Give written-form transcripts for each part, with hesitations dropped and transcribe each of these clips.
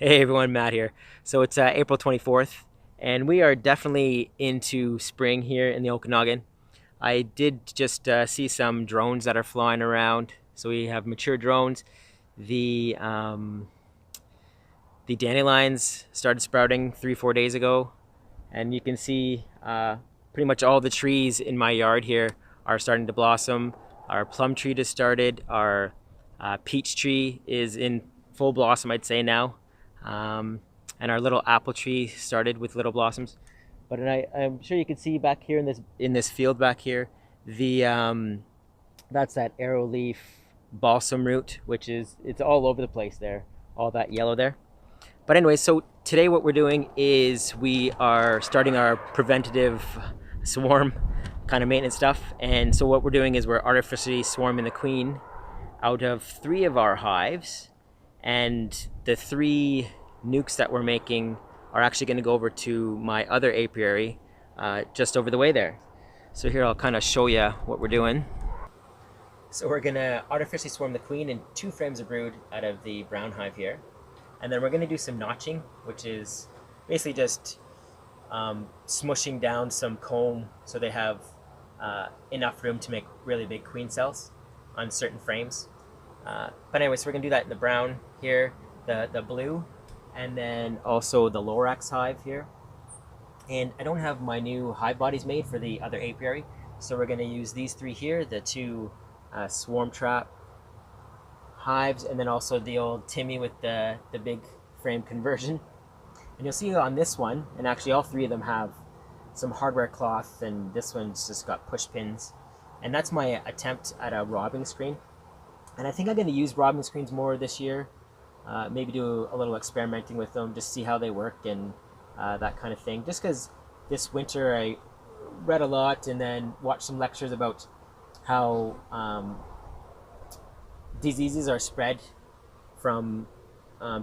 Hey everyone, Matt here. So it's April 24th, and we are definitely into spring here in the Okanagan. I did just see some drones that are flying around. So we have mature drones. The the dandelions started sprouting 3-4 days ago, and you can see pretty much all the trees in my yard here are starting to blossom. Our plum tree just started. Our peach tree is in full blossom, I'd say now, um, and our little apple tree started with little blossoms. But I'm sure you can see back here in this field back here, the that's that arrow leaf balsam root, which is it's all over the place there, all that yellow there. But anyway, so today what we're doing is we are starting our preventative swarm kind of maintenance stuff. And so what we're doing is we're artificially swarming the queen out of 3 of our hives. And the 3 nukes that we're making are actually going to go over to my other apiary just over the way there. So here I'll kind of show you what we're doing. So we're going to artificially swarm the queen in 2 frames of brood out of the brown hive here. And then we're going to do some notching, which is basically just smushing down some comb so they have enough room to make really big queen cells on certain frames. But anyway, so we're going to do that in the brown here, the blue, and then also the Lorax hive here. And I don't have my new hive bodies made for the other apiary, so we're going to use these 3 here, the 2 swarm trap hives, and then also the old Timmy with the big frame conversion. And you'll see on this one, and actually all 3 of them have some hardware cloth, and this one's just got push pins. And that's my attempt at a robbing screen. And I think I'm going to use robbing screens more this year. Maybe do a little experimenting with them, just see how they work and that kind of thing. Just because this winter I read a lot and then watched some lectures about how diseases are spread from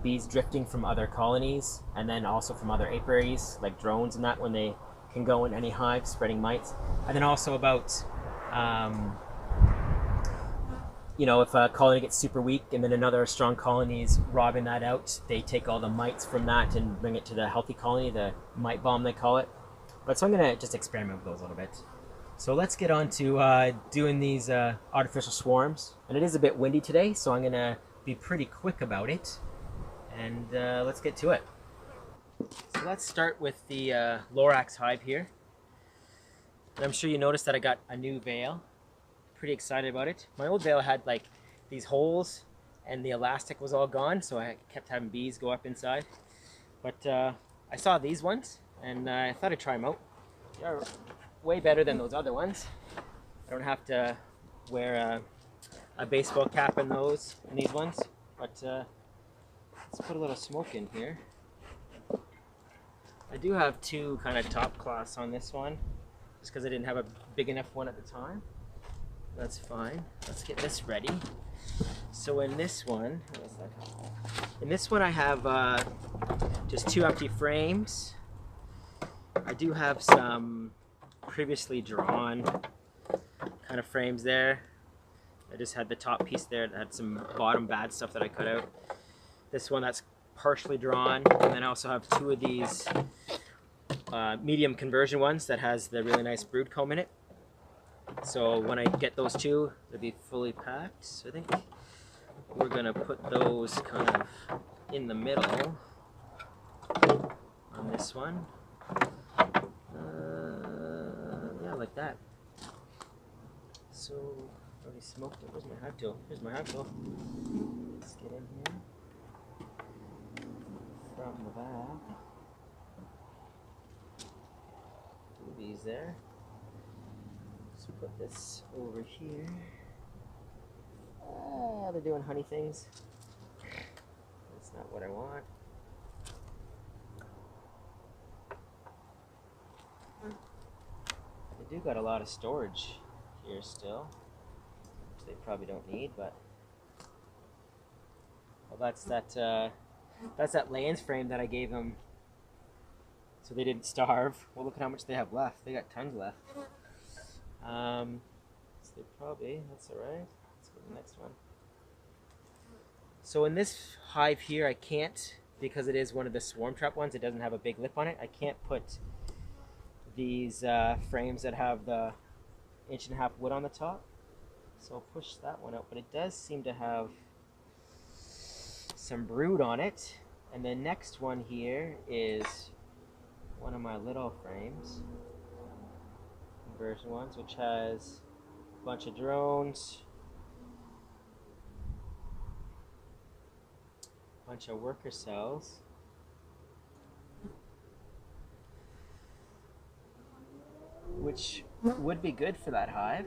bees drifting from other colonies, and then also from other apiaries like drones and that, when they can go in any hive spreading mites. And then also about if a colony gets super weak and then another strong colony is robbing that out, they take all the mites from that and bring it to the healthy colony, the mite bomb they call it. But so I'm going to just experiment with those a little bit. So let's get on to doing these artificial swarms. And it is a bit windy today, so I'm going to be pretty quick about it. And let's get to it. So let's start with the Lorax hive here. And I'm sure you noticed that I got a new veil. Pretty excited about it. My old veil had like these holes and the elastic was all gone, so I kept having bees go up inside. But I saw these ones and I thought I'd try them out. They're way better than those other ones. I don't have to wear a baseball cap in these ones. But let's put a little smoke in here. I do have 2 kind of top cloths on this one, just because I didn't have a big enough one at the time. That's fine. Let's get this ready. So in this one, I have just 2 empty frames. I do have some previously drawn kind of frames there. I just had the top piece there that had some bottom bad stuff that I cut out. This one that's partially drawn, and then I also have 2 of these medium conversion ones that has the really nice brood comb in it. So when I get those 2, they'll be fully packed. So I think we're gonna put those kind of in the middle on this one. Yeah, like that. So I already smoked it. Where's my hive tool? Here's my hive tool. Let's get in here from the back. 2 of these there. Let's put this over here. They're doing honey things. That's not what I want. They do got a lot of storage here still, which they probably don't need, but well, that's that Lands frame that I gave them so they didn't starve. Well, look at how much they have left. They got tons left. So they probably, that's all right. Let's go to the next one. So in this hive here, I can't because it is one of the swarm trap ones, it doesn't have a big lip on it. I can't put these frames that have the 1.5 inch wood on the top. So I'll push that one out, but it does seem to have some brood on it. And the next one here is one of my little frames, conversion ones, which has a bunch of drones, a bunch of worker cells, which would be good for that hive.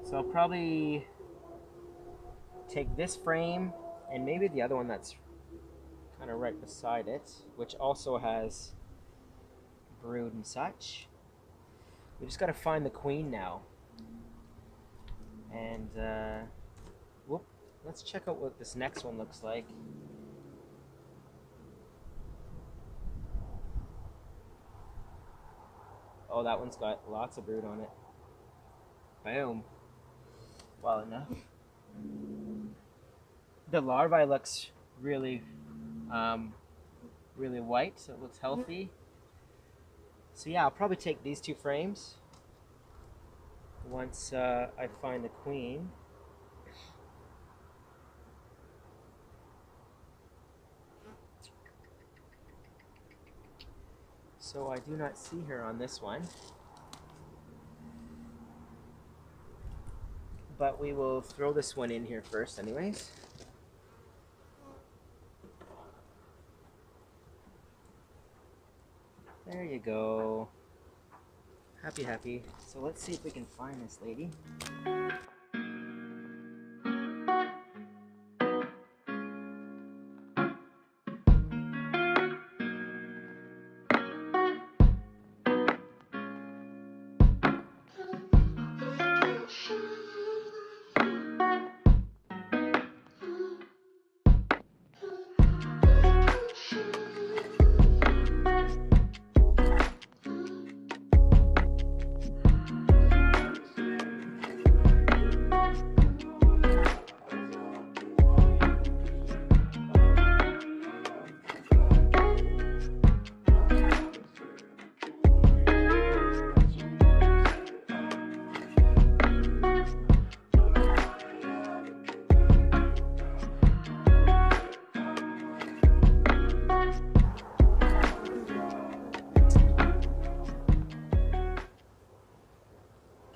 So I'll probably take this frame and maybe the other one that's kind of right beside it, which also has brood and such. We just got to find the queen now. And whoop, let's check out what this next one looks like. Oh, that one's got lots of brood on it. Boom. Well enough. The larvae looks really really white, so it looks healthy. So yeah, I'll probably take these two frames once I find the queen. So I do not see her on this one, but we will throw this one in here first anyways. There you go. Happy, happy. So let's see if we can find this lady.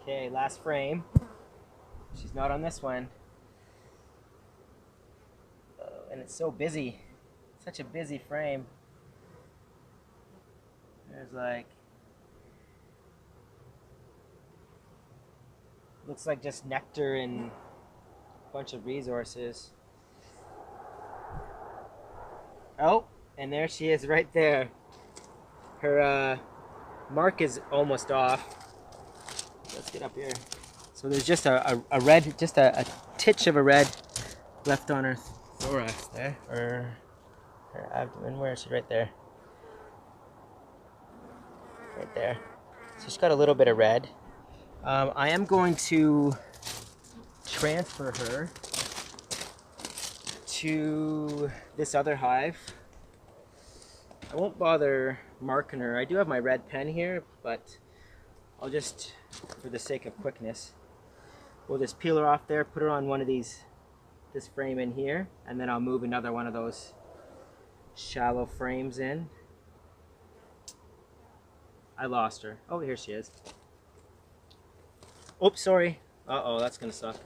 Okay, last frame. She's not on this one. And it's so busy. Such a busy frame. There's like... looks like just nectar and a bunch of resources. Oh, and there she is right there. Her mark is almost off. Let's get up here. So there's just a red, just a titch of a red left on her thorax there, or her abdomen. Where is she? Right there. Right there. So she's got a little bit of red. I am going to transfer her to this other hive. I won't bother marking her. I do have my red pen here, but I'll just, for the sake of quickness, we'll just peel her off there, put her on one of these, this frame in here, and then I'll move another one of those shallow frames in. I lost her. Oh, here she is. Oops, sorry. Uh-oh, that's gonna suck.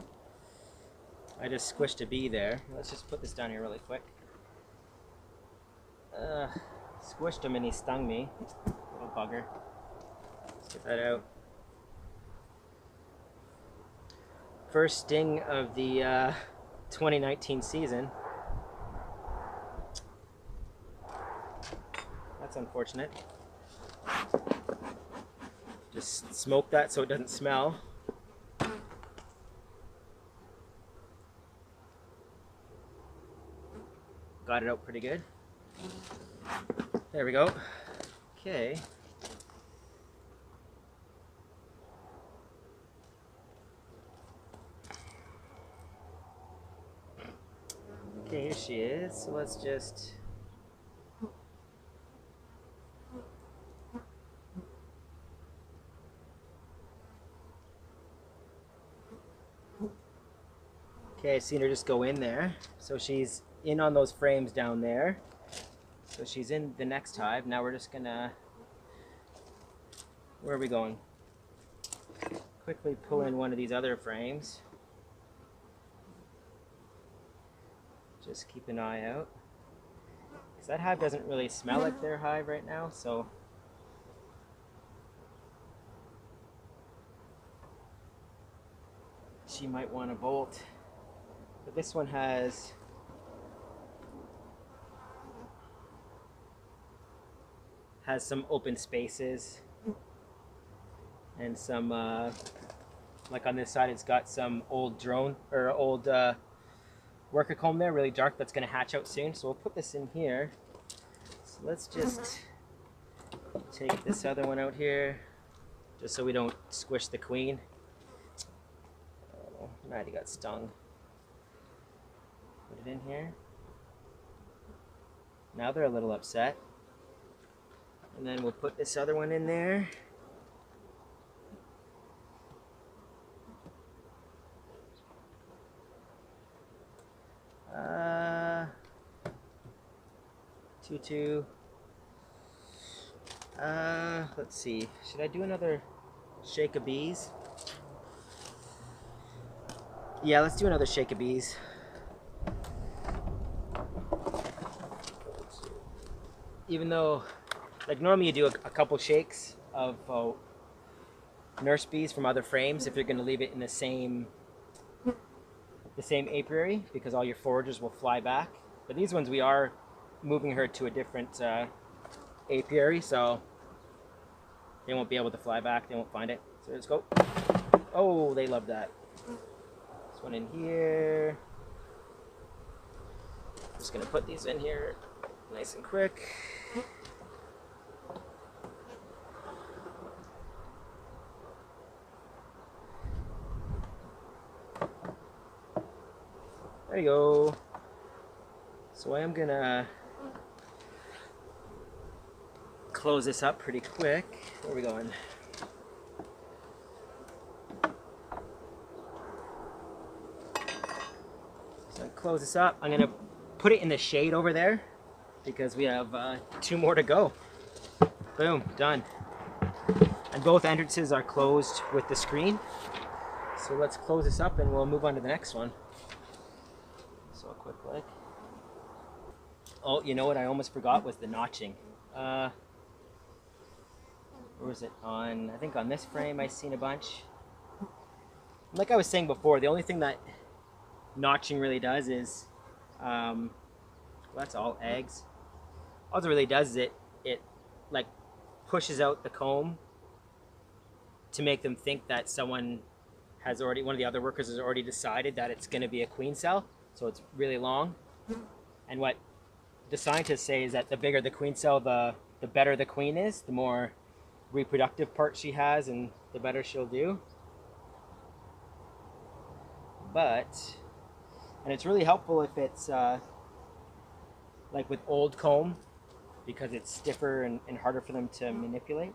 I just squished a bee there. Let's just put this down here really quick. Squished him and he stung me. Little bugger. Let's get that out. First sting of the 2019 season. That's unfortunate. Just smoke that so it doesn't smell. Got it out pretty good. There we go. Okay. Okay, here she is. So let's just... Okay, I've seen her just go in there. So she's in on those frames down there. So she's in the next hive. Now we're just gonna... Where are we going? Quickly pull in one of these other frames. Just keep an eye out. Because that hive doesn't really smell like their hive right now, so... She might want to bolt. But this one has... some open spaces. And some, like on this side, it's got some old drone, or old worker comb there, really dark, that's going to hatch out soon. So we'll put this in here. So let's just take this other one out here, just so we don't squish the queen. Oh, Maddie got stung. Put it in here. Now they're a little upset. And then we'll put this other one in there. Tutu. Let's see. Should I do another shake of bees? Yeah, let's do another shake of bees. Even though, like normally you do a couple shakes of nurse bees from other frames if you're going to leave it in the same apiary, because all your foragers will fly back. But these ones we are moving her to a different apiary, so they won't be able to fly back. They won't find it. So let's go. Oh, they love that. This one in here. Just gonna put these in here nice and quick. There you go. So I am gonna close this up pretty quick. Where are we going? So close this up. I'm gonna put it in the shade over there because we have 2 more to go. Boom, done. And both entrances are closed with the screen. So let's close this up and we'll move on to the next one. So a quick look. Oh, you know what I almost forgot was the notching. Where was it? I think on this frame I've seen a bunch. Like I was saying before, the only thing that notching really does is, well, that's all eggs. All it really does is it like pushes out the comb to make them think that someone has already, one of the other workers has already decided that it's going to be a queen cell. So it's really long. And what the scientists say is that the bigger the queen cell, the better the queen is, the more reproductive parts she has, and the better she'll do. But, and it's really helpful if it's like with old comb, because it's stiffer and harder for them to manipulate.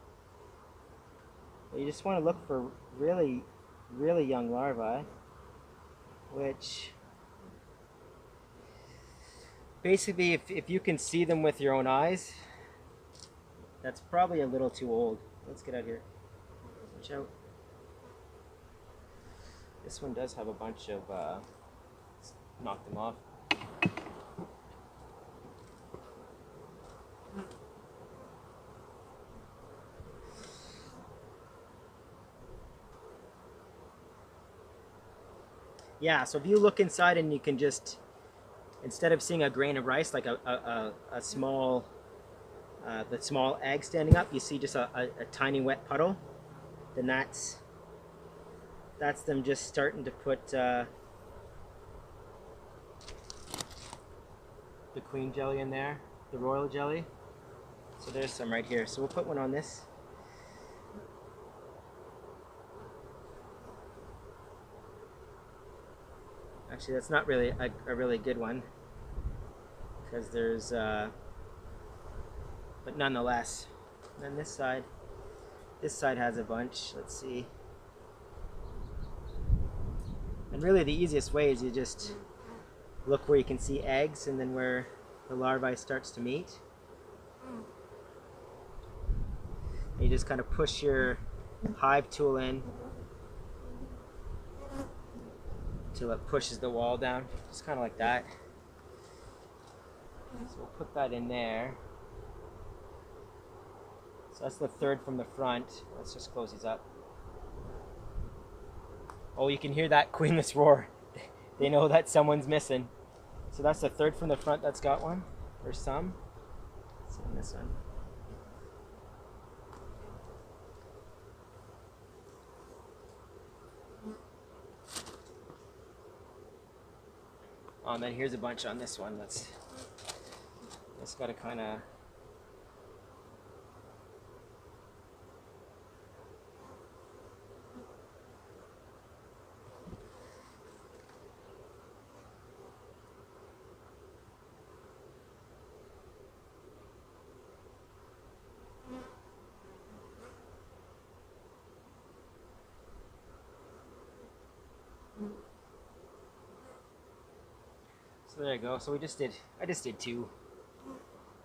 But you just want to look for really, really young larvae, which basically, if you can see them with your own eyes, that's probably a little too old. Let's get out here. Watch out. This one does have a bunch of, knock them off. Yeah, so if you look inside and you can just, instead of seeing a grain of rice, like a small, the small egg standing up, you see just a tiny wet puddle, then that's them just starting to put the queen jelly in there, the royal jelly. So there's some right here. So we'll put one on this. Actually, that's not really a really good one. because there's, but nonetheless. And then this side has a bunch. Let's see. And really the easiest way is you just look where you can see eggs and then where the larvae starts to meet. And you just kind of push your hive tool in until it pushes the wall down, just kind of like that. So we'll put that in there. So that's the third from the front. Let's just close these up. Oh, you can hear that queenless roar. They know that someone's missing. So that's the third from the front that's got one, or some. Let's see on this one. Oh, and then here's a bunch on this one. Let's got to kind of. So there you go. So I just did 2.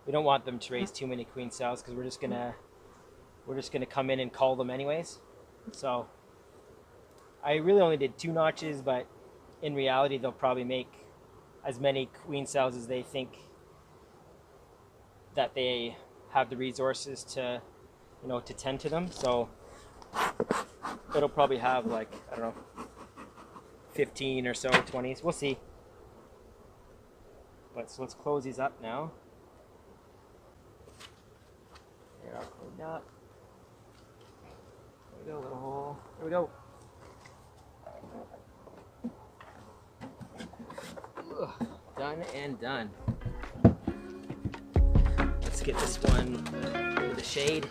We don't want them to raise too many queen cells because we're just gonna come in and cull them anyways. So I really only did 2 notches, but in reality they'll probably make as many queen cells as they think that they have the resources to, you know, to tend to them. So it'll probably have like, I don't know, 15 or so, 20s. We'll see. But so let's close these up now. They're all cleaned up. There we go, little hole. There we go. Ugh, done and done. Let's get this one into the shade.